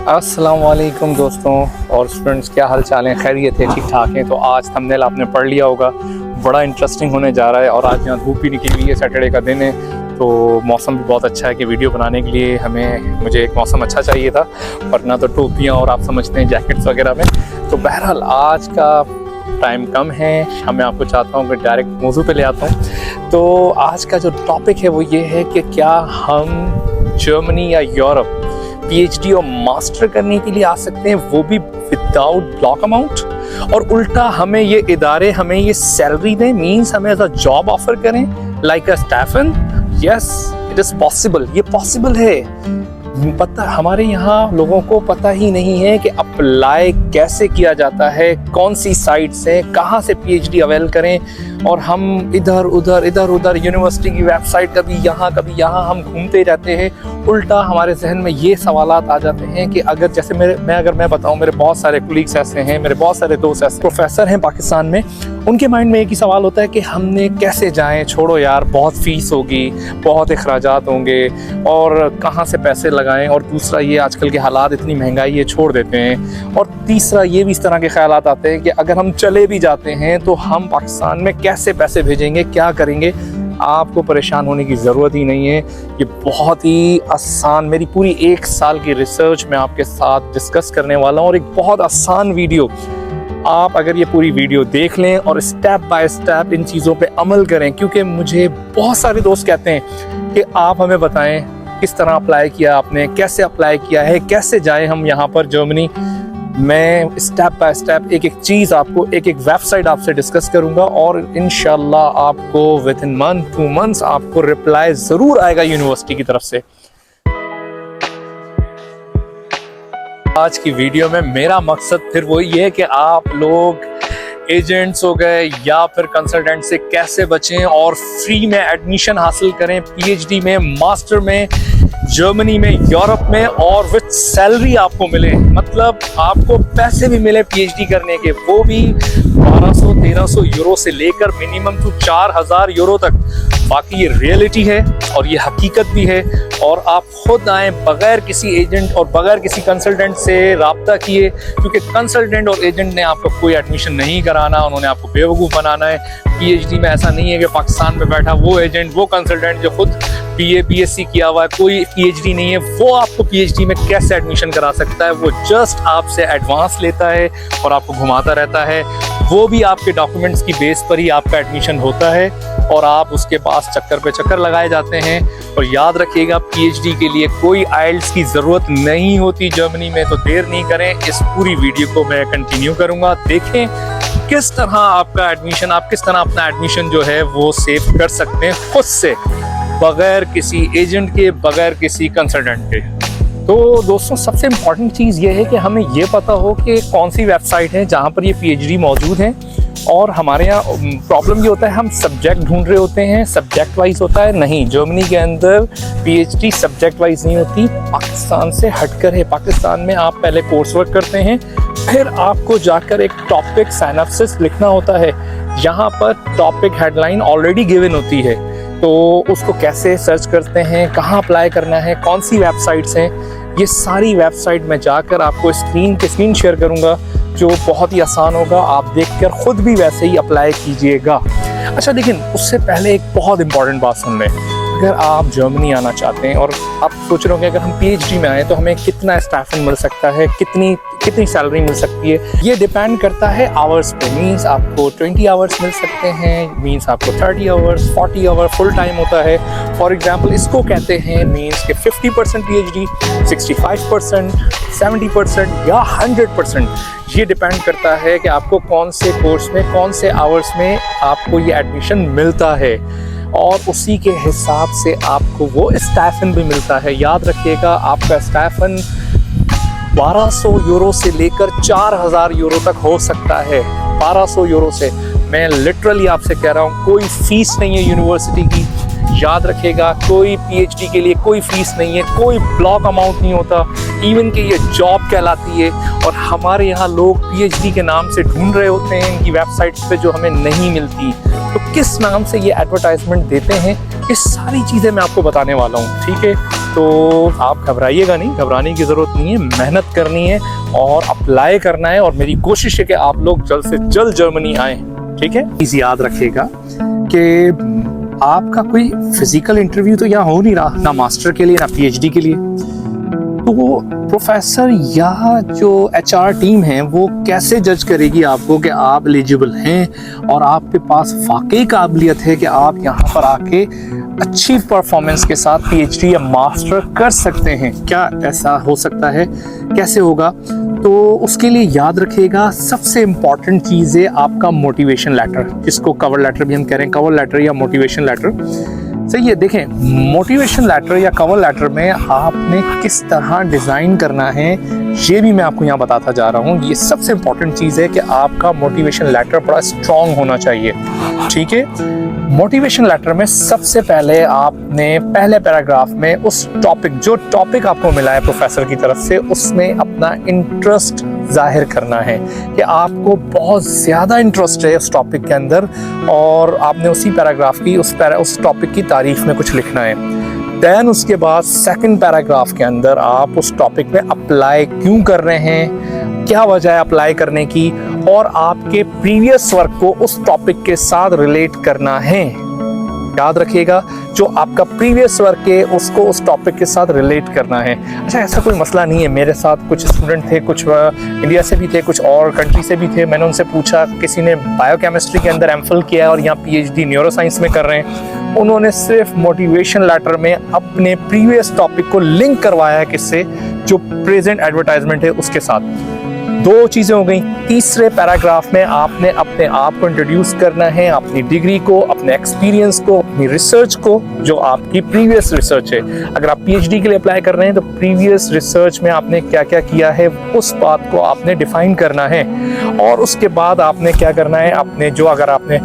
अस्सलाम वालेकुम दोस्तों और स्टूडेंट्स, क्या हाल चाल हैं? खैरियत है? ठीक ठाक हैं? तो आज थंबनेल आपने पढ़ लिया होगा, बड़ा इंटरेस्टिंग होने जा रहा है। और आज यहाँ धूप भी निकली हुई है, सैटरडे का दिन है, तो मौसम भी बहुत अच्छा है कि वीडियो बनाने के लिए मुझे एक मौसम अच्छा चाहिए था, वरना तो टोपियाँ और आप समझते हैं जैकेट्स वगैरह में। तो बहरहाल आज का टाइम कम है, मैं आपको चाहता हूँ कि डायरेक्ट मौजू पे ले आता हूँ। तो आज का जो टॉपिक है वो ये है कि क्या हम जर्मनी या यूरोप पीएचडी और मास्टर करने के लिए आ सकते हैं, वो भी विदाउट ब्लॉक अमाउंट, और उल्टा हमें ये इदारे हमें ये सैलरी दें, मींस हमें एज अ जॉब ऑफर करें like a stipend. Yes, it is possible, ये पॉसिबल है। पता हमारे यहाँ लोगों को पता ही नहीं है कि अप्लाई कैसे किया जाता है, कौन सी साइट्स हैं, कहाँ से पीएचडी अवेल करें। और हम इधर उधर यूनिवर्सिटी की वेबसाइट कभी यहाँ हम घूमते रहते हैं। उल्टा हमारे जहन में ये सवालात आ जाते हैं कि अगर जैसे अगर मैं बताऊं, मेरे बहुत सारे कुलीग्स ऐसे हैं, मेरे बहुत सारे दोस्त ऐसे प्रोफेसर हैं पाकिस्तान में, उनके माइंड में एक ही सवाल होता है कि हमने कैसे जाएं, छोड़ो यार बहुत फीस होगी, बहुत अखराजात होंगे, और कहाँ से पैसे लगाएं। और दूसरा ये आजकल के हालात, इतनी महंगाई है, छोड़ देते हैं। और तीसरा ये भी इस तरह के ख्यालात आते हैं कि अगर हम चले भी जाते हैं तो हम पाकिस्तान में कैसे पैसे भेजेंगे, क्या करेंगे। आपको परेशान होने की ज़रूरत ही नहीं है, ये बहुत ही आसान, मेरी पूरी 1 साल की रिसर्च मैं आपके साथ डिस्कस करने वाला हूँ, और एक बहुत आसान वीडियो। आप अगर ये पूरी वीडियो देख लें और स्टेप बाय स्टेप इन चीज़ों पे अमल करें, क्योंकि मुझे बहुत सारे दोस्त कहते हैं कि आप हमें बताएं किस तरह अप्लाई किया आपने, कैसे अप्लाई किया है, कैसे जाएं हम यहाँ पर जर्मनी। मैं स्टेप बाय स्टेप एक एक चीज़ आपको, एक एक वेबसाइट आपसे डिस्कस करूंगा, और इंशाल्लाह आपको विद इन 1-2 मंथ्स आपको रिप्लाई ज़रूर आएगा यूनिवर्सिटी की तरफ से। आज की वीडियो में मेरा मकसद फिर वही है कि आप लोग एजेंट्स हो गए या फिर कंसल्टेंट से कैसे बचें और फ्री में एडमिशन हासिल करें पीएचडी में, मास्टर में, जर्मनी में, यूरोप में, और विद सैलरी आपको मिले, मतलब आपको पैसे भी मिले पीएचडी करने के, वो भी 1200-1300 यूरो से लेकर मिनिमम टू 4000 यूरो तक। बाकी ये रियलिटी है और ये हकीकत भी है, और आप खुद आएँ बगैर किसी एजेंट और बगैर किसी कंसल्टेंट से रब्ता किए, क्योंकि कंसल्टेंट और एजेंट ने आपको कोई एडमिशन नहीं कराना, उन्होंने आपको बेवकूफ़ बनाना है। पीएचडी में ऐसा नहीं है कि पाकिस्तान में बैठा वो एजेंट, वो कंसल्टेंट जो खुद बीएससी किया हुआ है, कोई पीएचडी नहीं है, वो आपको पीएचडी में कैसे एडमिशन करा सकता है। वो जस्ट आपसे एडवांस लेता है और आपको घुमाता रहता है, वो भी आपके डॉक्यूमेंट्स की बेस पर ही आपका एडमिशन होता है, और आप उसके पास चक्कर पे चक्कर लगाए जाते हैं। और याद रखिएगा, पीएचडी के लिए कोई आइल्स की ज़रूरत नहीं होती जर्मनी में। तो देर नहीं करें, इस पूरी वीडियो को मैं कंटिन्यू करूँगा। देखें किस तरह आपका एडमिशन, आप किस तरह अपना एडमिशन जो है वो सेव कर सकते हैं खुद से, बगैर किसी एजेंट के, बगैर किसी कंसल्टेंट के। तो दोस्तों, सबसे इम्पॉर्टेंट चीज़ ये है कि हमें ये पता हो कि कौन सी वेबसाइट है जहाँ पर ये पीएचडी मौजूद है। और हमारे यहाँ प्रॉब्लम ये होता है, हम सब्जेक्ट ढूंढ रहे होते हैं, सब्जेक्ट वाइज होता है। नहीं, जर्मनी के अंदर पीएचडी सब्जेक्ट वाइज नहीं होती, पाकिस्तान से हटकर है। पाकिस्तान में आप पहले कोर्स वर्क करते हैं, फिर आपको जाकर एक टॉपिक सिनॉप्सिस लिखना होता है। यहाँ पर टॉपिक हेडलाइन ऑलरेडी गिवन होती है, तो उसको कैसे सर्च करते हैं, कहाँ अप्लाई करना है, कौन सी वेबसाइट्स हैं, ये सारी वेबसाइट में जाकर आपको स्क्रीन शेयर करूँगा, जो बहुत ही आसान होगा। आप देखकर खुद भी वैसे ही अप्लाई कीजिएगा। अच्छा, लेकिन उससे पहले एक बहुत इंपॉर्टेंट बात सुन लें। अगर आप जर्मनी आना चाहते हैं और आप सोच रहे हो कि अगर हम पीएचडी में आए तो हमें कितना स्टाइपेंड मिल सकता है, कितनी सैलरी मिल सकती है, ये डिपेंड करता है आवर्स पे। मींस आपको 20 आवर्स मिल सकते हैं, मींस आपको 30 आवर्स, 40 आवर फुल टाइम होता है। फॉर एग्जांपल इसको कहते हैं मींस के 50% पीएचडी, 65%, 70% या 100%। ये डिपेंड करता है कि आपको कौन से कोर्स में, कौन से आवर्स में आपको ये एडमिशन मिलता है, और उसी के हिसाब से आपको वो स्टाइपेंड भी मिलता है। याद रखिएगा, आपका स्टाइपेंड 1200 यूरो से लेकर 4000 यूरो तक हो सकता है। 1200 यूरो से, मैं लिटरली आपसे कह रहा हूँ, कोई फीस नहीं है यूनिवर्सिटी की। याद रखिएगा, कोई पीएचडी के लिए कोई फीस नहीं है, कोई ब्लॉक अमाउंट नहीं होता, इवन कि ये जॉब कहलाती है। और हमारे यहाँ लोग पीएचडी के नाम से ढूंढ रहे होते हैं इनकी वेबसाइट्स पे, जो हमें नहीं मिलती। तो किस नाम से ये एडवर्टाइजमेंट देते हैं, ये सारी चीज़ें मैं आपको बताने वाला हूँ, ठीक है। तो आप घबराइएगा नहीं, घबराने की ज़रूरत नहीं है, मेहनत करनी है और अप्लाई करना है। और मेरी कोशिश है कि आप लोग जल्द से जल्द जर्मनी आएँ, ठीक है। इसी याद रखिएगा कि आपका कोई फिजिकल इंटरव्यू तो यहाँ हो नहीं रहा, ना मास्टर के लिए ना पीएचडी के लिए। तो वो प्रोफेसर या जो एचआर टीम है वो कैसे जज करेगी आपको कि आप एलिजिबल हैं और आपके पास वाकई काबिलियत है कि आप यहाँ पर आके अच्छी परफॉर्मेंस के साथ पीएचडी या मास्टर कर सकते हैं? क्या ऐसा हो सकता है? कैसे होगा? तो उसके लिए याद रखिएगा सबसे इम्पॉर्टेंट चीज़ है आपका मोटिवेशन लेटर, जिसको कवर लेटर भी हम कह रहे हैं, कवर लेटर या मोटिवेशन लेटर। सही है। देखें, मोटिवेशन लेटर या कवर लेटर में आपने किस तरह डिज़ाइन करना है ये भी मैं आपको यहाँ बताता जा रहा हूँ। ये सबसे इम्पॉर्टेंट चीज़ है कि आपका मोटिवेशन लेटर बड़ा स्ट्रॉन्ग होना चाहिए, ठीक है। मोटिवेशन लेटर में सबसे पहले आपने पहले पैराग्राफ में उस टॉपिक, जो टॉपिक आपको मिला है प्रोफेसर की तरफ से, उसमें अपना इंटरेस्ट जाहिर करना है कि आपको बहुत ज़्यादा इंटरेस्ट है उस टॉपिक के अंदर और आपने उसी पैराग्राफ की उस टॉपिक की तारीफ में कुछ लिखना है। देन उसके बाद सेकंड पैराग्राफ के अंदर आप उस टॉपिक में अप्लाई क्यों कर रहे हैं, क्या वजह है अप्लाई करने की, और आपके प्रीवियस वर्क को उस टॉपिक के साथ रिलेट करना है। याद रखिएगा, जो आपका प्रीवियस वर्क है उसको उस टॉपिक के साथ रिलेट करना है। अच्छा, ऐसा कोई मसला नहीं है। मेरे साथ कुछ स्टूडेंट थे, कुछ इंडिया से भी थे, कुछ और कंट्री से भी थे। मैंने उनसे पूछा, किसी ने बायोकेमिस्ट्री के अंदर एमफिल किया है और यहाँ पीएचडी न्यूरोसाइंस में कर रहे हैं। उन्होंने सिर्फ मोटिवेशन लेटर में अपने प्रीवियस टॉपिक को लिंक करवाया है किससे, जो प्रेजेंट एडवर्टाइजमेंट है उसके साथ। दो चीज़ें हो गई। तीसरे पैराग्राफ में आपने अपने आप को इंट्रोड्यूस करना है, अपनी डिग्री को, अपने एक्सपीरियंस को, अपनी रिसर्च को, जो आपकी प्रीवियस रिसर्च है। अगर आप पीएचडी के लिए अप्लाई कर रहे हैं तो प्रीवियस रिसर्च में आपने क्या क्या किया है उस बात को आपने डिफाइन करना है। और उसके बाद आपने क्या करना है, अपने जो अगर आपने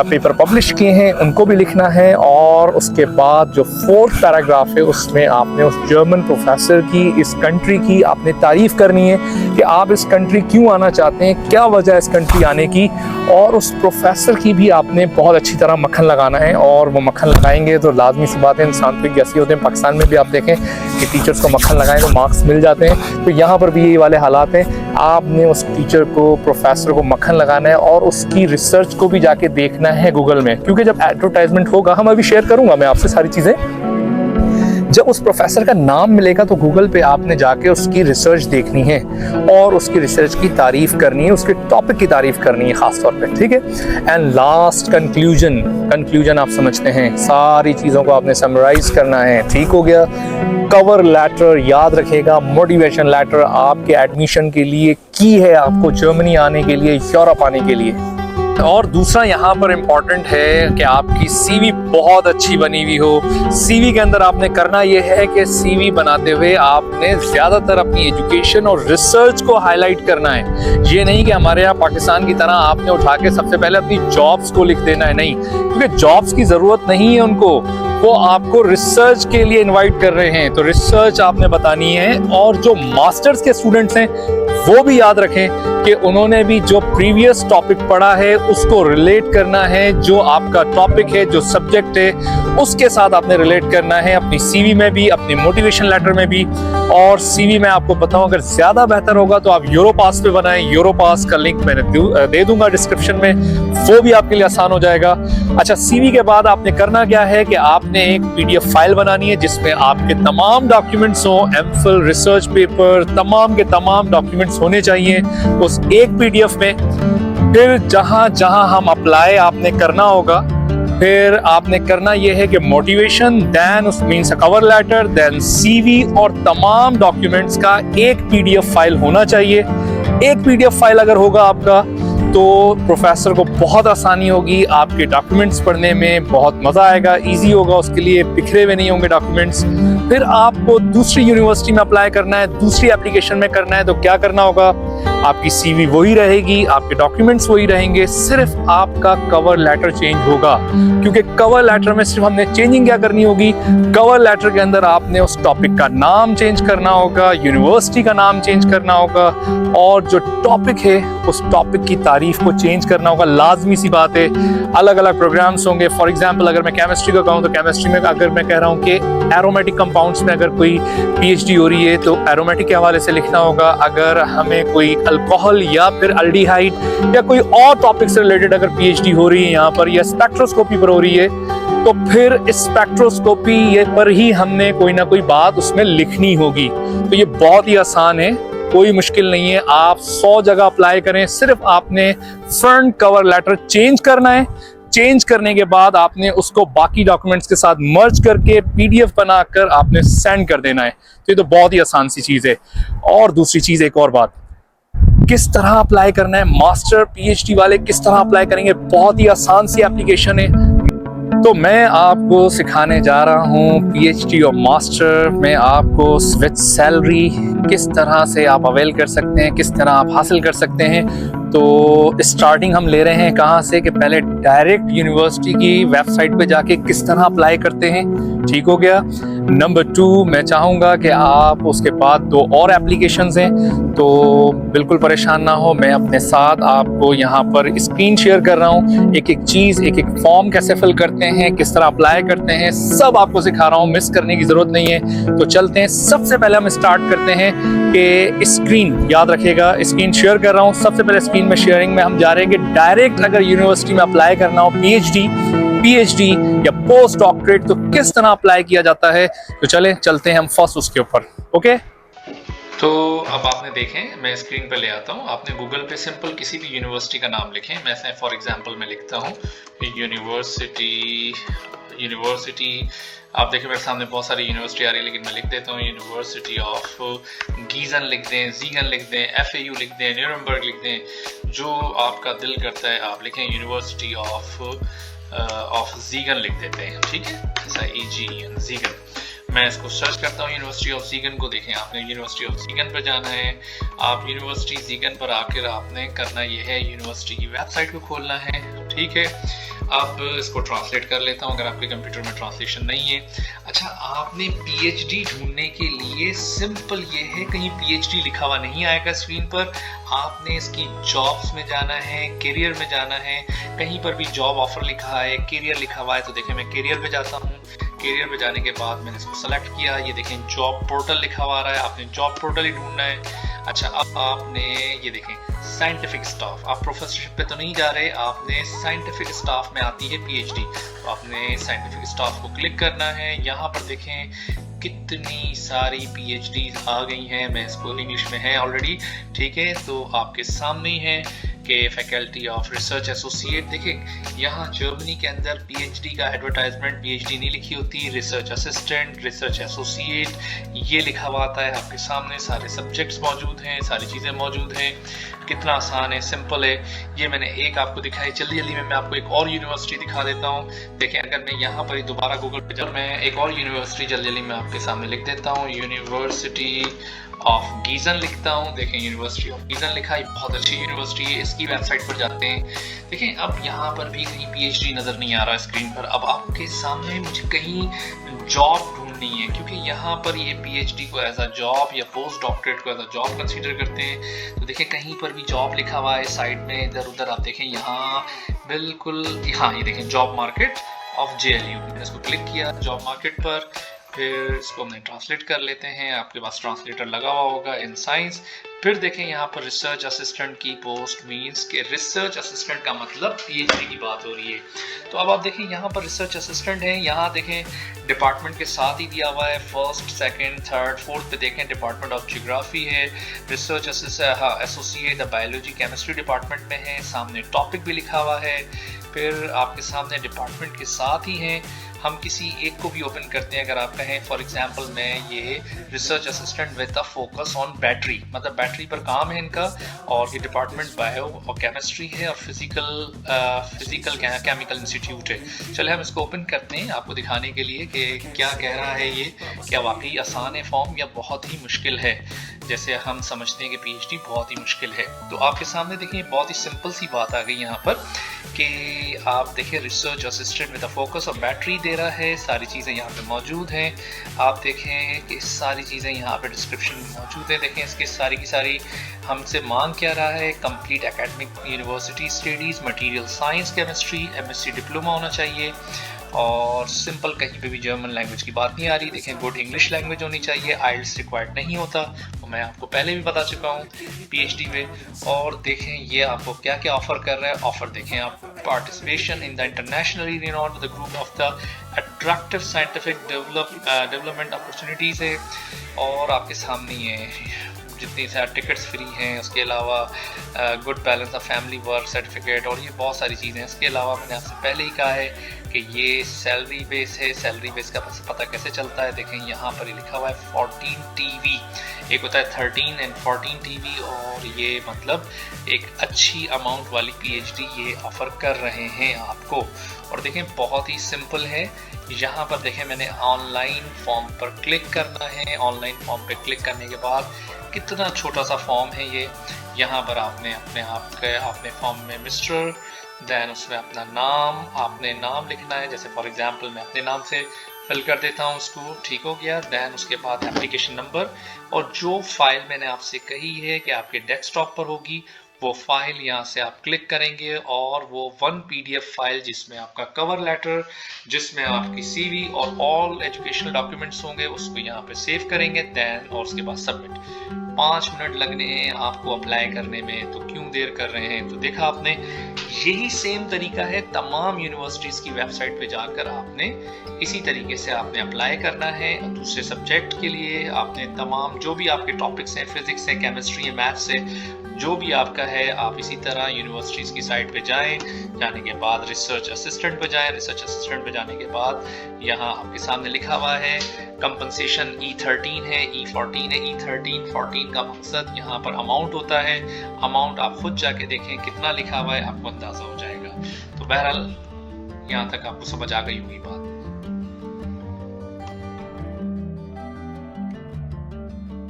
पेपर पब्लिश किए हैं उनको भी लिखना है। और उसके बाद जो फोर्थ पैराग्राफ है उसमें आपने उस जर्मन प्रोफेसर की, इस कंट्री की आपने तारीफ करनी है कि आप इस कंट्री क्यों आना चाहते हैं, क्या वजह है इस कंट्री आने की। और उस प्रोफेसर की भी आपने बहुत अच्छी तरह मक्खन लगाना है। और वो मक्खन लगाएंगे तो लाजमी सी बात है, इंसान तो जैसे होते हैं। पाकिस्तान में भी आप देखें कि टीचर्स को मक्खन लगाएं तो मार्क्स मिल जाते हैं, तो यहाँ पर भी ये वाले हालात हैं। आपने उस टीचर को, प्रोफेसर को मक्खन लगाना है और उसकी रिसर्च को भी जाके देखना है गूगल में, क्योंकि जब एडवर्टाइजमेंट होगा, हम अभी शेयर करूंगा मैं आपसे सारी चीज़ें, जब उस प्रोफेसर का नाम मिलेगा तो गूगल पे आपने जाके उसकी रिसर्च देखनी है और उसकी रिसर्च की तारीफ करनी है, उसके टॉपिक की तारीफ करनी है खास तौर पे, ठीक है। एंड लास्ट कंक्लूजन आप समझते हैं, सारी चीज़ों को आपने समराइज करना है, ठीक हो गया। कवर लेटर याद रखेगा, मोटिवेशन लेटर आपके एडमिशन के लिए की है, आपको जर्मनी आने के लिए, यूरोप आने के लिए। और दूसरा यहाँ पर इम्पॉर्टेंट है कि आपकी सीवी बहुत अच्छी बनी हुई हो। सीवी के अंदर आपने करना यह है कि सीवी बनाते हुए आपने ज़्यादातर अपनी एजुकेशन और रिसर्च को हाईलाइट करना है। ये नहीं कि हमारे यहाँ पाकिस्तान की तरह आपने उठा के सबसे पहले अपनी जॉब्स को लिख देना है, नहीं, क्योंकि जॉब्स की ज़रूरत नहीं है उनको, वो आपको रिसर्च के लिए इनवाइट कर रहे हैं, तो रिसर्च आपने बतानी है। और जो मास्टर्स के स्टूडेंट्स हैं वो भी याद रखें कि उन्होंने भी जो प्रीवियस टॉपिक पढ़ा है उसको रिलेट करना है, जो आपका टॉपिक है, जो सब्जेक्ट है, उसके साथ आपने रिलेट करना है अपनी सीवी में भी, अपनी मोटिवेशन लेटर में भी। और सीवी में आपको बताऊं, अगर ज़्यादा बेहतर होगा तो आप यूरोपास पे बनाएं। यूरोपास का लिंक मैंने दे दूंगा डिस्क्रिप्शन में, वो भी आपके लिए आसान हो जाएगा। अच्छा, सीवी के बाद आपने करना क्या है कि आपने एक पीडीएफ फाइल बनानी है जिसमें आपके तमाम डॉक्यूमेंट्स हो, एमफिल, रिसर्च पेपर, तमाम के तमाम डॉक्यूमेंट्स होने चाहिए उस एक पीडीएफ में। फिर जहां जहां हम अप्लाई आपने करना होगा, फिर आपने करना यह है कि मोटिवेशन, देन उस means cover letter, then CV और तमाम डॉक्यूमेंट्स का एक पीडीएफ फाइल होना चाहिए। एक पीडीएफ फाइल अगर होगा आपका तो प्रोफेसर को बहुत आसानी होगी, आपके डॉक्यूमेंट्स पढ़ने में बहुत मज़ा आएगा, इजी होगा उसके लिए, बिखरे हुए नहीं होंगे डॉक्यूमेंट्स। फिर आपको दूसरी यूनिवर्सिटी में अप्लाई करना है, दूसरी एप्लीकेशन में करना है, तो क्या करना होगा, आपकी CV वही रहेगी, आपके डॉक्यूमेंट्स वही रहेंगे, सिर्फ आपका कवर लेटर चेंज होगा। क्योंकि कवर लेटर में सिर्फ हमने चेंजिंग क्या करनी होगी, कवर लेटर के अंदर आपने उस टॉपिक का नाम चेंज करना होगा, यूनिवर्सिटी का नाम चेंज करना होगा, और जो टॉपिक है उस टॉपिक की तारीफ को चेंज करना होगा। लाजमी सी बात है, अलग अलग प्रोग्राम्स होंगे। फॉर एग्जांपल अगर मैं केमिस्ट्री का कहूँ तो केमिस्ट्री में अगर मैं कह रहा हूँ कि एरोमेटिक कंपाउंड्स में अगर कोई PhD हो रही है तो एरोमेटिक के हवाले से लिखना होगा। अगर हमें कोई अल्कोहल या फिर अल्डिहाइड या कोई और टॉपिक से रिलेटेड अगर PhD हो रही है यहाँ पर, या स्पेक्ट्रोस्कोपी पर हो रही है, तो फिर स्पेक्ट्रोस्कोपी ये पर ही हमने कोई ना कोई बात उसमें लिखनी होगी। तो ये बहुत ही आसान है, कोई मुश्किल नहीं है। आप 100 जगह अप्लाई करें, सिर्फ आपने फ्रंट कवर लेटर चेंज करना है। चेंज करने के बाद आपने उसको बाकी डॉक्यूमेंट्स के साथ मर्ज करके PDF बनाकर आपने सेंड कर देना है। तो ये तो बहुत ही आसान सी चीज़ है। और दूसरी चीज़, एक और बात, किस तरह अप्लाई करना है, मास्टर PhD वाले किस तरह अप्लाई करेंगे, बहुत ही आसान सी एप्लीकेशन है। तो मैं आपको सिखाने जा रहा हूँ PhD और मास्टर में आपको विद सैलरी किस तरह से आप अवेल कर सकते हैं, किस तरह आप हासिल कर सकते हैं। तो स्टार्टिंग हम ले रहे हैं कहाँ से कि पहले डायरेक्ट यूनिवर्सिटी की वेबसाइट पे जाके किस तरह अप्लाई करते हैं, ठीक हो गया। नंबर 2, मैं चाहूँगा कि आप उसके बाद 2 और एप्लीकेशंस हैं, तो बिल्कुल परेशान ना हो। मैं अपने साथ आपको यहाँ पर स्क्रीन शेयर कर रहा हूँ, एक एक चीज़, एक एक फॉर्म कैसे फिल करते हैं, किस तरह अप्लाई करते हैं, सब आपको सिखा रहा हूँ, मिस करने की ज़रूरत नहीं है। तो चलते हैं। सबसे पहले हम स्टार्ट करते हैं कि स्क्रीन, याद रखिएगा स्क्रीन शेयर कर रहा हूँ। सबसे पहले स्क्रीन में शेयरिंग में हम जा रहे हैं कि डायरेक्ट अगर यूनिवर्सिटी में अप्लाई करना हो PhD या पोस्ट डॉक्टरेट तो किस तरह अप्लाई किया जाता है। तो चलते हैं हम फर्स्ट उसके ऊपर। ओके, तो अब आपने देखें, मैं स्क्रीन पे ले आता हूँ। आपने गूगल पे सिंपल किसी भी यूनिवर्सिटी का नाम लिखें। मैं फॉर एग्जांपल मैं लिखता हूँ यूनिवर्सिटी। आप देखें मेरे सामने बहुत सारी यूनिवर्सिटी आ रही है, लेकिन मैं लिख देता हूँ यूनिवर्सिटी ऑफ गीजन लिख दें, जीगन लिख दें, FAU लिख दें, न्यूरम्बर्ग लिख दें, जो आपका दिल करता है आप लिखें। यूनिवर्सिटी ऑफ जीगन लिख देते हैं, ठीक है, ऐसा EGN जीगन। मैं इसको सर्च करता हूँ यूनिवर्सिटी ऑफ जीगन को। देखें आपने यूनिवर्सिटी ऑफ जीगन पर जाना है। आप यूनिवर्सिटी जीगन पर आकर आपने करना ये है, यूनिवर्सिटी की वेबसाइट को खोलना है, ठीक है। अब इसको ट्रांसलेट कर लेता हूँ अगर आपके कंप्यूटर में ट्रांसलेशन नहीं है। अच्छा, आपने PhD ढूंढने के लिए सिंपल ये है, कहीं PhD लिखा हुआ नहीं आएगा स्क्रीन पर। आपने इसकी जॉब्स में जाना है, करियर में जाना है। कहीं पर भी जॉब ऑफर लिखा है, करियर लिखा हुआ है, तो देखें मैं करियर पे जाता हूँ। करियर पे जाने के बाद मैंने इसको सेलेक्ट किया। ये देखें जॉब पोर्टल लिखा हुआ आ रहा है, आपने जॉब पोर्टल ही ढूंढना है। अच्छा, अब आपने ये देखें साइंटिफिक स्टाफ, आप प्रोफेसरशिप पे तो नहीं जा रहे, आपने साइंटिफिक स्टाफ में आती है PhD, तो आपने साइंटिफिक स्टाफ को क्लिक करना है। यहाँ पर देखें कितनी सारी PhDs आ गई हैं। मैं इसको इंग्लिश में है ऑलरेडी, ठीक है, तो आपके सामने ही है कि फैकल्टी ऑफ रिसर्च एसोसिएट। देखें यहाँ जर्मनी के अंदर PhD का एडवर्टाइजमेंट PhD नहीं लिखी होती, रिसर्च असिस्टेंट, रिसर्च एसोसिएट ये लिखा हुआ आता है। आपके सामने सारे सब्जेक्ट्स मौजूद हैं, सारी चीज़ें मौजूद हैं। कितना आसान है, सिंपल है। ये मैंने एक आपको दिखाई, जल्दी जल्दी में मैं आपको एक और यूनिवर्सिटी दिखा देता हूँ। देखें अगर मैं यहाँ पर ही दोबारा गूगल पे जब मैं एक और यूनिवर्सिटी जल्दी जल्दी में आपके सामने लिख देता हूँ, यूनिवर्सिटी ऑफ गीजन लिखता हूँ। देखें यूनिवर्सिटी ऑफ गीजन लिखा है, बहुत अच्छी यूनिवर्सिटी है। इसकी वेबसाइट पर जाते हैं। देखें अब यहाँ पर भी कहीं PhD नज़र नहीं आ रहा स्क्रीन पर। अब आपके सामने मुझे कहीं जॉब ढूंढनी है, क्योंकि यहाँ पर ये PhD को एज अ जॉब या पोस्ट डॉक्टरेट को एज अ जॉब कंसीडर करते हैं। तो देखें कहीं पर भी जॉब लिखा हुआ है साइड में, इधर उधर आप देखें यहाँ बिल्कुल, हाँ ये देखें जॉब मार्केट ऑफ JLU। मैंने इसको क्लिक किया जॉब मार्केट पर, फिर इसको हमने ट्रांसलेट कर लेते हैं। आपके पास ट्रांसलेटर लगा हुआ होगा इन साइंस। फिर देखें यहाँ पर रिसर्च असिस्टेंट की पोस्ट मींस के रिसर्च असिस्टेंट का मतलब PhD की बात हो रही है। तो अब आप देखें यहाँ पर रिसर्च असिस्टेंट है। यहाँ देखें डिपार्टमेंट के साथ ही दिया हुआ है, फर्स्ट, सेकंड, थर्ड, फोर्थ पे देखें डिपार्टमेंट ऑफ जियोग्राफी है। Research associate biology chemistry department में है। सामने टॉपिक भी लिखा हुआ है। फिर आपके सामने डिपार्टमेंट के साथ ही हैं। हम किसी एक को भी ओपन करते हैं। अगर आप कहें फॉर एग्जांपल मैं ये research assistant with a focus on battery, मतलब बैटरी पर काम है इनका, और ये डिपार्टमेंट बायो और केमिस्ट्री है और फिजिकल केमिकल इंस्टीट्यूट है। चले हम इसको ओपन करते हैं आपको दिखाने के लिए कि क्या कह रहा है ये, क्या वाकई आसान है फॉर्म या बहुत ही मुश्किल है। जैसे हम समझते हैं कि पीएचडी बहुत ही मुश्किल है। तो आपके सामने देखिए बहुत ही सिंपल सी बात आ गई यहाँ पर कि आप देखिए research assistant with a focus और बैटरी दे रहा है, सारी चीज़ें यहाँ पे मौजूद हैं। आप देखें कि सारी चीज़ें यहाँ पे डिस्क्रिप्शन में मौजूद है। देखें इसकी सारी की सारी हमसे मांग क्या रहा है, complete academic university studies, material science, chemistry, MSc diploma होना चाहिए और सिंपल, कहीं पे भी जर्मन लैंग्वेज की बात नहीं आ रही। देखें गुड इंग्लिश लैंग्वेज होनी चाहिए, आइल्स रिक्वायर्ड नहीं होता, तो मैं आपको पहले भी बता चुका हूँ पीएचडी में। और देखें ये आपको क्या क्या ऑफर कर रहा है। ऑफर देखें आप, participation in the internationally renowned the group of the attractive scientific development opportunities है। और आपके सामने ये जितनी सारी टिकट्स फ्री हैं, उसके अलावा good balance of family work certificate और ये बहुत सारी चीज़ें हैं। इसके अलावा मैंने आपसे पहले ही कहा है कि ये सैलरी बेस है। सैलरी बेस का पता कैसे चलता है, देखें यहाँ पर ही लिखा हुआ है 14 टीवी, एक होता है 13 एंड 14 टीवी, और ये मतलब एक अच्छी अमाउंट वाली पीएचडी ये ऑफर कर रहे हैं आपको। और देखें बहुत ही सिंपल है, यहाँ पर देखें मैंने ऑनलाइन फॉर्म पर क्लिक करना है। ऑनलाइन फॉर्म पर क्लिक करने के बाद कितना छोटा सा फॉर्म है ये, यहाँ पर आपने अपने फॉर्म में मिस्टर, देन उसमें अपना नाम, आपने नाम लिखना है। जैसे फॉर एग्जांपल मैं अपने नाम से फिल कर देता हूँ उसको, ठीक हो गया। देन उसके बाद एप्लीकेशन नंबर और जो फाइल मैंने आपसे कही है कि आपके डेस्कटॉप पर होगी वो फाइल यहाँ से आप क्लिक करेंगे और वो 1 PDF फाइल जिसमें आपका कवर लेटर, जिसमें आपकी CV और ऑल एजुकेशनल डॉक्यूमेंट्स होंगे, उसको यहाँ पे सेव करेंगे। देन और उसके बाद सबमिट। 5 मिनट लगने हैं आपको अप्लाई करने में, तो क्यों देर कर रहे हैं। तो देखा आपने, यही सेम तरीका है तमाम यूनिवर्सिटीज़ की वेबसाइट पे जाकर आपने इसी तरीके से आपने अप्लाई करना है। दूसरे सब्जेक्ट के लिए आपने तमाम जो भी आपके टॉपिक्स हैं, फिजिक्स है, केमिस्ट्री है, मैथ्स है, जो भी आपका है, आप इसी तरह यूनिवर्सिटीज़ की साइट पे जाएं। जाने के बाद रिसर्च असिस्टेंट पे जाएं। रिसर्च असिस्टेंट पे जाने के बाद यहाँ आपके सामने लिखा हुआ है कंपनसेशन E13 है, E14 है। E13-14 का मकसद यहाँ पर अमाउंट होता है। अमाउंट आप खुद जाके देखें कितना लिखा हुआ है, आपको अंदाजा हो जाएगा। तो बहरहाल यहाँ तक आपको समझ आ गई होगी बात।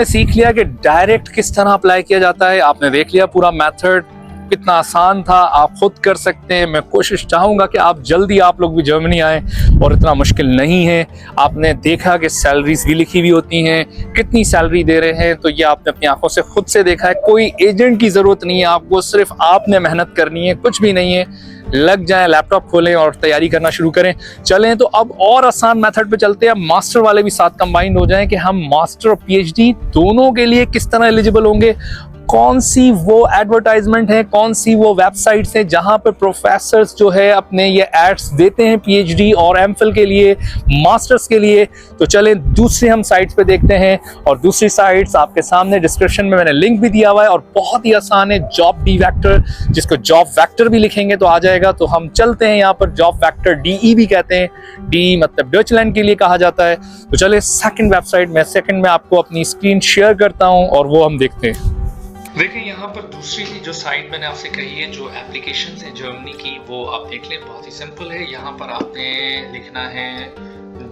सीख लिया कि डायरेक्ट किस तरह अप्लाई किया जाता है, आपने देख लिया पूरा मेथड कितना आसान था, आप खुद कर सकते हैं। मैं कोशिश चाहूँगा कि आप जल्दी आप लोग भी जर्मनी आएँ, और इतना मुश्किल नहीं है। आपने देखा कि सैलरीज भी लिखी हुई होती हैं, कितनी सैलरी दे रहे हैं, तो ये आपने अपनी आंखों से खुद से देखा है। कोई एजेंट की ज़रूरत नहीं है आपको, सिर्फ आपने मेहनत करनी है, कुछ भी नहीं है। लग जाएं, लैपटॉप खोलें और तैयारी करना शुरू करें। चलें तो अब और आसान मेथड पे चलते हैं। मास्टर वाले भी साथ कंबाइंड हो जाएं कि हम मास्टर और पीएचडी दोनों के लिए किस तरह एलिजिबल होंगे, कौन सी वो एडवर्टाइजमेंट है, कौन सी वो वेबसाइट्स हैं जहां पर प्रोफेसर्स जो है अपने ये एड्स देते हैं पीएचडी और एमफिल के लिए, मास्टर्स के लिए। तो चलें दूसरी हम साइट्स पे देखते हैं, और दूसरी साइट्स आपके सामने डिस्क्रिप्शन में मैंने लिंक भी दिया हुआ है, और बहुत ही आसान है। जॉब डी वैक्टर, जिसको जॉब वैक्टर भी लिखेंगे तो आ जाएगा। तो हम चलते हैं यहाँ पर, जॉब वैक्टर DE भी कहते हैं, डी मतलब डचलैंड के लिए कहा जाता है। तो चले सेकंड वेबसाइट में, सेकंड में आपको अपनी स्क्रीन शेयर करता हूँ और वो हम देखते हैं। देखिए यहाँ पर दूसरी जो साइट मैंने आपसे कही है, जो एप्लीकेशंस हैं जर्मनी की, वो आप देख लें, बहुत ही सिंपल है। यहाँ पर आपने लिखना है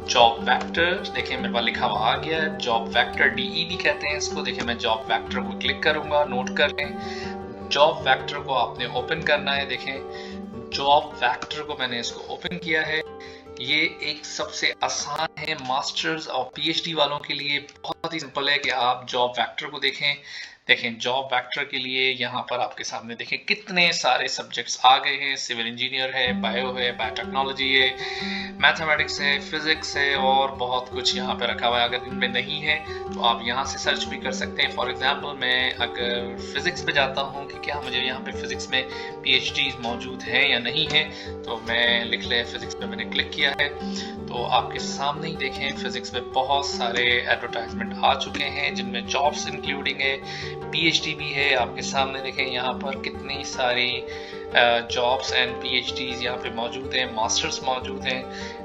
जॉब वैक्टर। देखिए मेरे पास लिखा हुआ आ गया है, जॉब वैक्टर DE भी कहते हैं इसको। देखिए मैं जॉब वैक्टर को क्लिक करूंगा, नोट कर लें। जॉब वैक्टर को आपने ओपन करना है। देखें जॉब वैक्टर को मैंने इसको ओपन किया है। ये एक सबसे आसान है मास्टर्स और पीएचडी वालों के लिए, बहुत ही सिंपल है कि आप जॉब वैक्टर को देखें। देखें जॉब वैक्टर के लिए यहाँ पर आपके सामने देखें कितने सारे सब्जेक्ट्स आ गए हैं। सिविल इंजीनियर है, बायो है, बायोटेक्नोलॉजी है, मैथमेटिक्स है, फिजिक्स है, और बहुत कुछ यहाँ पे रखा हुआ है। अगर इनमें नहीं है तो आप यहाँ से सर्च भी कर सकते हैं। फॉर एग्जांपल मैं अगर फिजिक्स पे जाता हूँ कि क्या मुझे यहाँ पे फिजिक्स में पीएचडी मौजूद है या नहीं है, तो मैं लिख ले फिजिक्स पे मैंने क्लिक किया है। तो आपके सामने ही देखें फिजिक्स में बहुत सारे एडवर्टाइजमेंट आ चुके हैं, जिनमें जॉब्स इंक्लूडिंग है, पीएचडी भी है। आपके सामने देखें यहाँ पर कितनी सारी जॉब्स एंड PhDs यहाँ पे मौजूद हैं, मास्टर्स मौजूद हैं।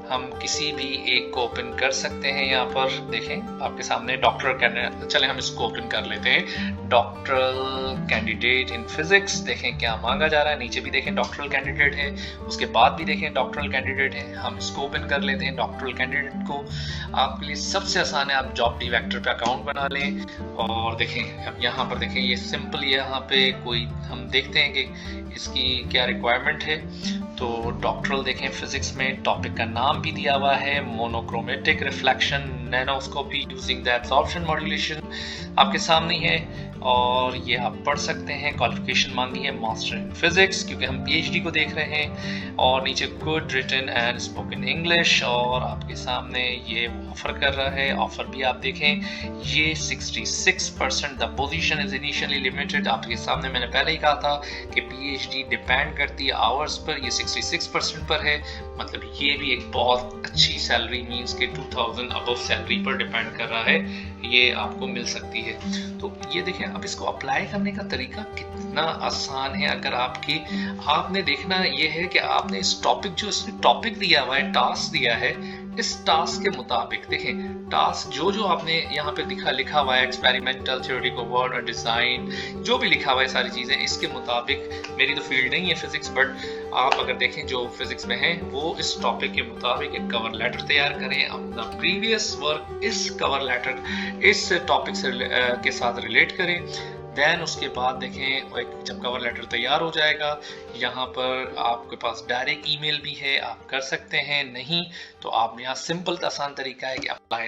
हम किसी भी एक को ओपन कर सकते हैं। यहाँ पर देखें आपके सामने डॉक्टर, चले हम इसको ओपन कर लेते हैं। डॉक्टरल कैंडिडेट इन फिजिक्स, देखें क्या मांगा जा रहा है। नीचे भी देखें डॉक्टरल कैंडिडेट है, उसके बाद भी देखें डॉक्टरल कैंडिडेट है। हम इसको ओपन कर लेते हैं। डॉक्टरल कैंडिडेट को आपके लिए सबसे आसान है, आप जॉब डिवेक्टर पे अकाउंट बना लें और देखें अब यहाँ पर देखें ये सिंपल, यहाँ पे कोई हम देखते हैं कि इसकी क्या रिक्वायरमेंट है। तो डॉक्टरल देखें फिजिक्स में टॉपिक का नाम भी दिया हुआ है, monochromatic reflection nanoscopy using the absorption modulation आपके सामने है और ये आप पढ़ सकते हैं। क्वालिफिकेशन मांगी है मास्टर इन फिजिक्स, क्योंकि हम PhD को देख रहे हैं। और नीचे good written and spoken English, और आपके सामने ये ऑफर कर रहा है। ऑफर भी आप देखें ये 66%। The position is initially limited. आपके सामने मैंने पहले ही कहा था कि PhD डिपेंड करती है आवर्स पर, ये 66% पर है। मतलब ये भी एक बहुत अच्छी सैलरी मींस के 2000 अबव सैलरी पर डिपेंड कर रहा है, ये आपको मिल सकती है। तो ये देखें अब इसको अप्लाई करने का तरीका कितना आसान है। अगर आपने देखना ये है कि आपने इस टॉपिक, जो इसने टॉपिक दिया हुआ है, टास्क दिया है, इस टास्क के मुताबिक देखें टास्क जो आपने यहाँ पे लिखा हुआ है, एक्सपेरिमेंटल थ्योरी को वर्ड और डिजाइन जो भी लिखा हुआ है सारी चीजें इसके मुताबिक। मेरी तो फील्ड नहीं है फिजिक्स, बट आप अगर देखें जो फिजिक्स में है वो इस टॉपिक के मुताबिक एक कवर लेटर तैयार करें। अपना प्रीवियस वर्क इस कवर लेटर इस टॉपिक से के साथ रिलेट करें। देन उसके बाद देखें जब कवर लेटर तैयार हो जाएगा, यहाँ पर आपके पास डायरेक्ट ईमेल भी है, आप कर सकते हैं। नहीं तो आप यहाँ सिंपल आसान तरीका है कि अप्लाई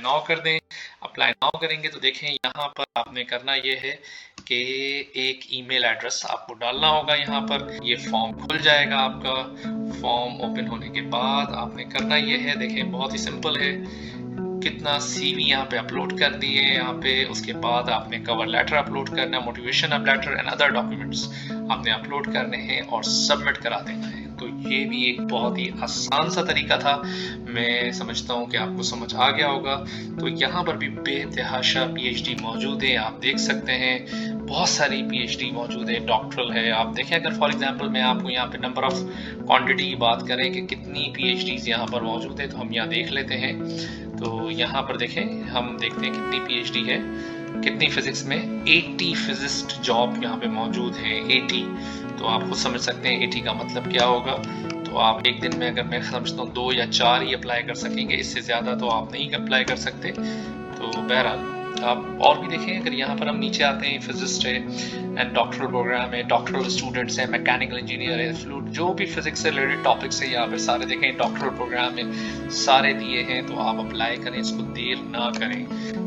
नाउ कर दें। अप्लाई नाउ करेंगे तो देखें यहाँ पर आपने करना ये है कि एक ईमेल एड्रेस आपको डालना होगा। यहाँ पर ये फॉर्म खुल जाएगा आपका। फॉर्म ओपन होने के बाद आपने करना ये है, देखें बहुत ही सिंपल है, कितना CV यहाँ पे अपलोड कर दिए यहाँ पे। उसके बाद आपने कवर लेटर अपलोड करना है, motivation letter and other documents आपने अपलोड करने हैं और सबमिट करा देना है। तो ये भी एक बहुत ही आसान सा तरीका था, मैं समझता हूँ कि आपको समझ आ गया होगा। तो यहाँ पर भी बेतहाशा PhD मौजूद है, आप देख सकते हैं बहुत सारी PhD मौजूद है, डॉक्टरल है। आप देखें अगर फॉर एग्जांपल मैं आपको यहाँ पे नंबर ऑफ क्वांटिटी की बात करें कि कितनी PhDs यहाँ पर मौजूद है, तो हम यहाँ देख लेते हैं। तो यहाँ पर देखें हम देखते हैं कितनी PhD है, कितनी फिजिक्स में 80 फिजिस्ट जॉब यहाँ पे मौजूद है। 80 तो आप खुद समझ सकते हैं 80 का मतलब क्या होगा। तो आप एक दिन में अगर मैं समझता हूँ 2 या 4 ही अप्लाई कर सकेंगे, इससे ज़्यादा तो आप नहीं अप्लाई कर सकते। तो बहरहाल आप और भी देखें, अगर यहाँ पर हम नीचे आते हैं फिजिस्ट है एंड डॉक्टरल प्रोग्राम है, डॉक्टरल स्टूडेंट्स है, मैकेनिकल इंजीनियर है, फ्लूइड जो भी फिजिक्स से रिलेटेड टॉपिक्स है यहाँ पर सारे देखें डॉक्टरल प्रोग्राम में सारे दिए हैं। तो आप अप्लाई करें, इसको देर ना करें।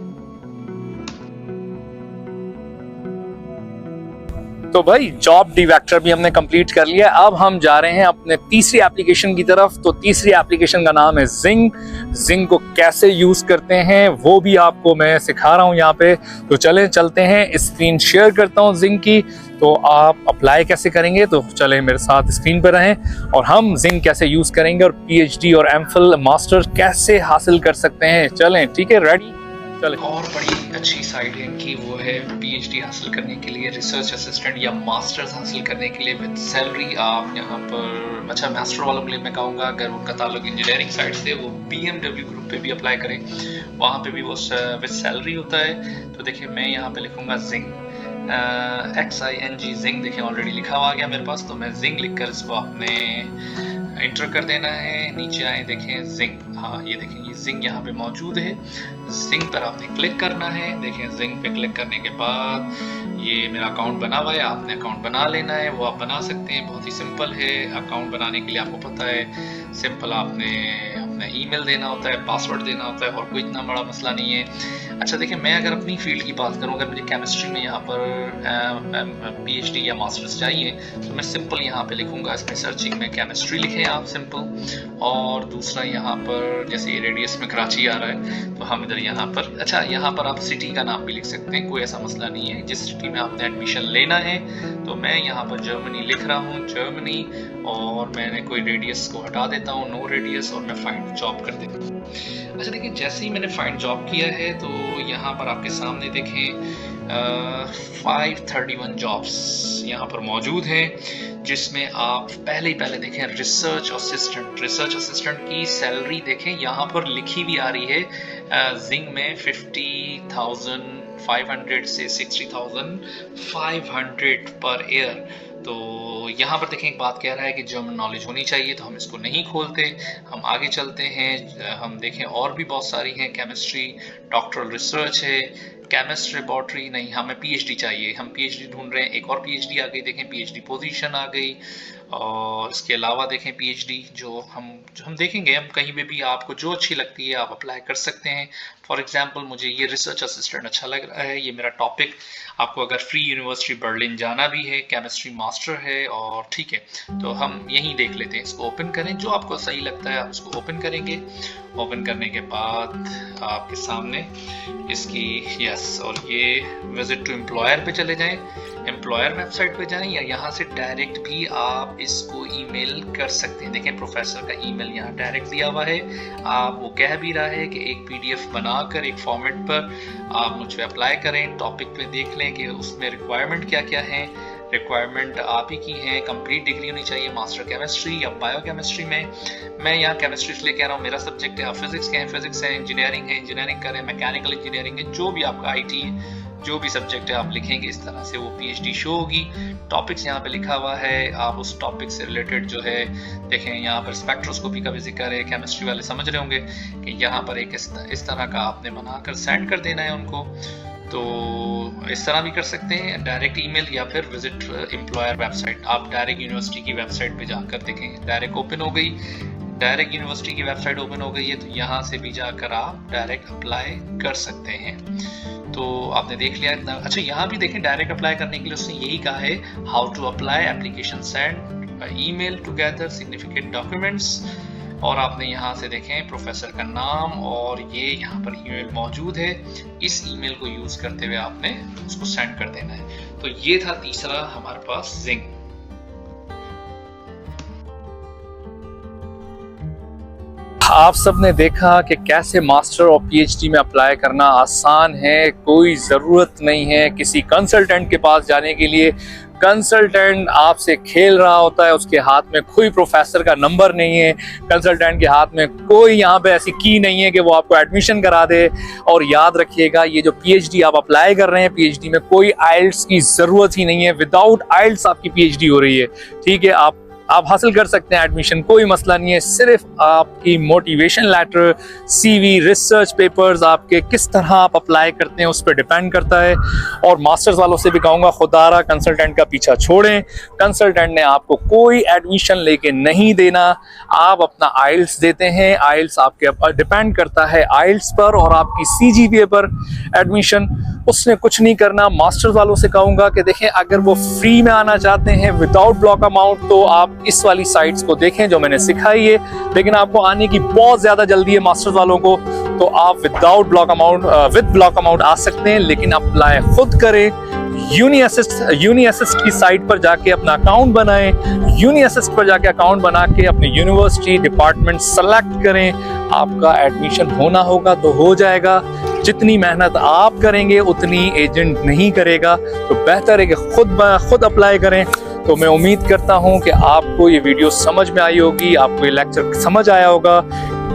तो भाई जॉब डिवेक्टर भी हमने कंप्लीट कर लिया। अब हम जा रहे हैं अपने तीसरी एप्लीकेशन की तरफ। तो तीसरी एप्लीकेशन का नाम है जिंग। जिंग को कैसे यूज करते हैं वो भी आपको मैं सिखा रहा हूँ यहाँ पे। तो चलते हैं, स्क्रीन शेयर करता हूँ जिंग की। तो आप अप्लाई कैसे करेंगे, तो चलें मेरे साथ स्क्रीन पर रहें और हम जिंग कैसे यूज करेंगे और PhD और MPhil मास्टर कैसे हासिल कर सकते हैं। चलें, ठीक है, रेडी, चलें। और बड़ी अच्छी साइट है इनकी, वो है PhD हासिल करने के लिए, रिसर्च असिस्टेंट या मास्टर्स हासिल करने के लिए विद सैलरी। आप यहाँ पर अच्छा मास्टर वालों के लिए मैं कहूँगा अगर उनका ताल्लुक इंजीनियरिंग साइड से, वो BMW ग्रुप पे भी अप्लाई करें, वहाँ पे भी वो विद सैलरी होता है। तो देखिए मैं यहाँ पे लिखूँगा जिंग, XING जिंग, देखिए ऑलरेडी लिखा हुआ आ गया मेरे पास। तो मैं जिंग लिखकर इसको आपने एंटर कर देना है। नीचे आए देखें जिंग, हाँ ये देखें ये जिंग यहाँ पे मौजूद है। जिंग पर आपने क्लिक करना है। देखें जिंग पे क्लिक करने के बाद ये मेरा अकाउंट बना हुआ है, आपने अकाउंट बना लेना है। वो आप बना सकते हैं, बहुत ही सिंपल है। अकाउंट बनाने के लिए आपको पता है सिंपल आपने अपना ईमेल देना होता है, पासवर्ड देना होता है, और कोई इतना बड़ा मसला नहीं है। अच्छा देखिए मैं अगर अपनी फील्ड की बात करूँ, अगर मुझे केमिस्ट्री में यहाँ पर PhD या मास्टर्स चाहिए तो मैं सिंपल यहाँ पे लिखूंगा, इसमें सर्चिंग में केमिस्ट्री लिखें आप सिंपल। और दूसरा यहाँ पर जैसे ये रेडियस में कराची आ रहा है तो हम इधर यहाँ पर, अच्छा यहाँ पर आप सिटी का नाम भी लिख सकते हैं, कोई ऐसा मसला नहीं है जिस सिटी में आपने एडमिशन लेना है। तो मैं यहाँ पर जर्मनी लिख रहा हूँ, जर्मनी, और मैंने कोई रेडियस को हटा देता हूँ, नो रेडियस, और मैं फाइंड जॉब कर देता हूँ। अच्छा देखिए, जैसे ही मैंने फाइंड जॉब किया है तो यहाँ पर आपके सामने देखें 531 जॉब्स यहाँ पर मौजूद हैं, जिसमें आप पहले देखें रिसर्च असिस्टेंट की सैलरी देखें, यहाँ पर लिखी भी आ रही है जिंग में 50,500 से 60,500 पर ईयर। तो यहाँ पर देखें एक बात कह रहा है कि जर्मन नॉलेज होनी चाहिए, तो हम इसको नहीं खोलते, हम आगे चलते हैं। हम देखें और भी बहुत सारी हैं, केमिस्ट्री, डॉक्टरल रिसर्च है, केमिस्ट लेबॉर्ट्री, नहीं हमें पीएचडी चाहिए, हम पीएचडी ढूंढ रहे हैं, एक और पीएचडी आ गई, देखें पीएचडी पोजीशन आ गई। और इसके अलावा देखें पीएचडी जो हम देखेंगे, हम कहीं पे भी आपको जो अच्छी लगती है आप अप्लाई कर सकते हैं। फॉर एग्जांपल मुझे ये रिसर्च असिस्टेंट अच्छा लग रहा है, ये मेरा टॉपिक। आपको अगर फ्री यूनिवर्सिटी बर्लिन जाना भी है, केमिस्ट्री मास्टर है, और ठीक है, तो हम यहीं देख लेते हैं। इसको ओपन करें, जो आपको सही लगता है आप इसको ओपन करेंगे। ओपन करने के बाद आपके सामने इसकी और ये विजिट टू एम्प्लॉयर पे चले जाएं, एम्प्लॉयर वेबसाइट पे जाएं, या यहाँ से डायरेक्ट भी आप इसको ईमेल कर सकते हैं। देखें प्रोफेसर का ईमेल यहाँ डायरेक्ट दिया हुआ है। आप वो कह भी रहा है कि एक पीडीएफ बनाकर एक फॉर्मेट पर आप मुझ पे अप्लाई करें, टॉपिक पे देख लें कि उसमें रिक्वायरमेंट क्या क्या है। रिक्वायरमेंट आप ही की है, कंप्लीट डिग्री होनी चाहिए मास्टर केमिस्ट्री या बायोकेमिस्ट्री में। मैं यहाँ केमिस्ट्री इसलिए कह रहा हूँ, मेरा सब्जेक्ट है। आप फिजिक्स के हैं, फिजिक्स है, इंजीनियरिंग करें, मैकेनिकल इंजीनियरिंग है, जो भी आपका आईटी है, जो भी सब्जेक्ट है आप लिखेंगे इस तरह से वो पीएचडी शो होगी। टॉपिक्स यहाँ पे लिखा हुआ है, आप उस टॉपिक से रिलेटेड जो है देखें, यहाँ पर स्पेक्ट्रोस्कोपी का भी जिक्र है। केमिस्ट्री वाले समझ रहे होंगे कि यहाँ पर एक इस तरह का आपने बनाकर सेंड कर देना है उनको। तो इस तरह भी कर सकते हैं, डायरेक्ट ईमेल या फिर विजिट एम्प्लॉयर वेबसाइट। आप डायरेक्ट यूनिवर्सिटी की वेबसाइट पे जाकर देखें, डायरेक्ट ओपन हो गई, डायरेक्ट यूनिवर्सिटी की वेबसाइट ओपन हो गई है, तो यहाँ से भी जाकर आप डायरेक्ट अप्लाई कर सकते हैं। तो आपने देख लिया इतना। अच्छा यहाँ भी देखें, डायरेक्ट अप्लाई करने के लिए उसने यही कहा है, how to apply, application send, email together, significant documents. और आपने यहाँ से देखें प्रोफेसर का नाम, और ये यहाँ पर ईमेल मौजूद है। इस ईमेल को यूज करते हुए आपने उसको सेंड कर देना है। तो ये था तीसरा हमारे पास जिंग। आप सबने देखा कि कैसे मास्टर और पीएचडी में अप्लाई करना आसान है, कोई ज़रूरत नहीं है किसी कंसल्टेंट के पास जाने के लिए। कंसल्टेंट आपसे खेल रहा होता है, उसके हाथ में कोई प्रोफेसर का नंबर नहीं है, कंसल्टेंट के हाथ में कोई यहाँ पे ऐसी की नहीं है कि वो आपको एडमिशन करा दे। और याद रखिएगा, ये जो पीएचडी आप अप्लाई कर रहे हैं, पीएचडी में कोई आइल्स की ज़रूरत ही नहीं है। विदाउट आइल्स आपकी पीएचडी हो रही है, ठीक है। आप हासिल कर सकते हैं एडमिशन, कोई मसला नहीं है। सिर्फ आपकी motivation letter, CV, research papers आपके किस तरह आप अप्लाई करते हैं उस पर डिपेंड करता है। और मास्टर्स वालों से भी कहूँगा, खुदारा कंसल्टेंट का पीछा छोड़ें। कंसल्टेंट ने आपको कोई एडमिशन लेके नहीं देना, आप अपना आइल्स देते हैं। आइल्स आपके डिपेंड करता है आइल्स पर और आपकी सीजीपीए पर एडमिशन, उसने कुछ नहीं करना। मास्टर्स वालों से कहूँगा कि देखें, अगर वो फ्री में आना चाहते हैं विदाउट ब्लॉक अमाउंट, तो आप इस वाली साइट्स को देखें जो मैंने सिखाई है। लेकिन आपको आने की बहुत ज्यादा जल्दी है मास्टर्स वालों को, तो आप without block amount with block amount आ सकते हैं, लेकिन अप्लाई खुद करें। यूनी असिस्ट की साइट पर जाके अपना अकाउंट बनाएं। यूनी असिस्ट पर जाके अकाउंट बना के अपनी यूनिवर्सिटी डिपार्टमेंट सेलेक्ट करें। आपका एडमिशन होना होगा तो हो जाएगा। जितनी मेहनत आप करेंगे उतनी एजेंट नहीं करेगा, तो बेहतर है कि खुद अप्लाई करें। तो मैं उम्मीद करता हूं कि आपको ये वीडियो समझ में आई होगी, आपको ये लेक्चर समझ आया होगा,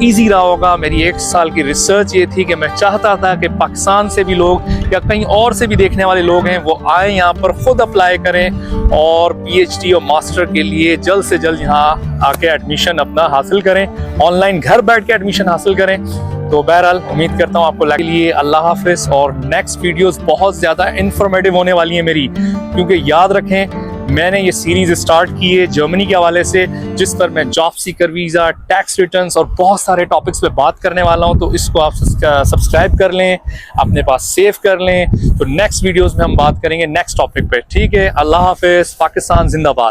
इजी रहा होगा। मेरी 1 साल की रिसर्च ये थी कि मैं चाहता था कि पाकिस्तान से भी लोग या कहीं और से भी देखने वाले लोग हैं वो आए यहाँ पर, खुद अप्लाई करें और पीएचडी और मास्टर के लिए जल्द से जल्द यहाँ आके एडमिशन अपना हासिल करें, ऑनलाइन घर बैठ के एडमिशन हासिल करें। तो बहरहाल उम्मीद करता हूँ आपको लगे। लिए अल्लाह हाफिज। और नेक्स्ट वीडियोस बहुत ज़्यादा इंफॉर्मेटिव होने वाली है मेरी, क्योंकि याद रखें मैंने ये सीरीज स्टार्ट की है जर्मनी के हवाले से, जिस पर मैं job seeker visa, tax returns और बहुत सारे टॉपिक्स पे बात करने वाला हूँ। तो इसको आप सब्सक्राइब कर लें, अपने पास सेव कर लें। तो नेक्स्ट वीडियोस में हम बात करेंगे नेक्स्ट टॉपिक पे, ठीक है। अल्लाह हाफिज। पाकिस्तान जिंदाबाद।